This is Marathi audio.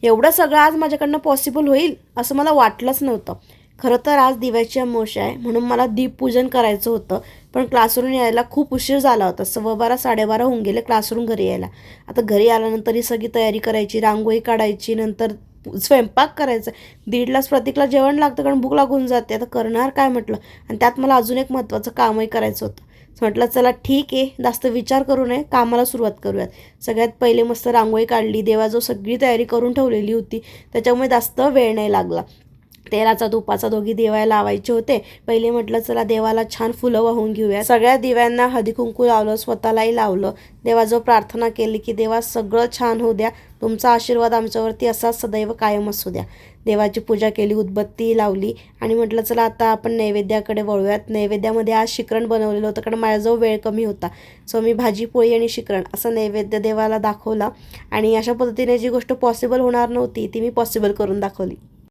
एवढं सगळं आज माझ्याकडनं पॉसिबल होईल असं मला वाटलंच नव्हतं. खरं तर आज दिव्याची अमावस्या आहे म्हणून मला दीपपूजन करायचं होतं, पण क्लासवरून यायला खूप उशीर झाला होता. 12:15 साडेबारा होऊन गेले क्लासवरून घरी यायला. आता घरी आल्यानंतर ही सगळी तयारी करायची, रांगोळी काढायची, नंतर स्वयंपाक करायचा. 1:30लाच प्रतीकला जेवण लागतं कारण भूक लागून जाते. आता करणार काय म्हटलं, आणि त्यात मला अजून एक महत्त्वाचं कामही करायचं होतं. म्हटलं चला ठीक आहे, जास्त विचार करू नये, कामाला सुरुवात करूयात. सगळ्यात पहिले मस्त रांगोळी काढली, देवाजवळ सगळी तयारी करून ठेवलेली होती, त्याच्यामुळे जास्त वेळ नाही लागला. तेलाचा तुपाचा दोघी दिव्या लावायचे होते. पहिले म्हटलं चला देवाला छान फुलं वाहून घेऊया. सगळ्या दिव्यांना हळदी कुंकू लावलं, स्वतःलाही लावलं. देवाजवळ प्रार्थना केली की देवा सगळं छान होऊ द्या, तुमचा आशीर्वाद आमच्यावरती असाच सदैव कायम असू द्या. देवाची पूजा केली, उदबत्ती लावली आणि म्हटलं चला आता आपण नैवेद्याकडे वळूयात. नैवेद्यामध्ये आज शिकरण बनवलेलं होतं कारण माझ्याजवळ वेळ कमी होता. सो मी भाजी पोळी आणि शिकरण असं नैवेद्य देवाला दाखवला आणि अशा पद्धतीने जी गोष्ट पॉसिबल होणार नव्हती ती मी पॉसिबल करून दाखवली.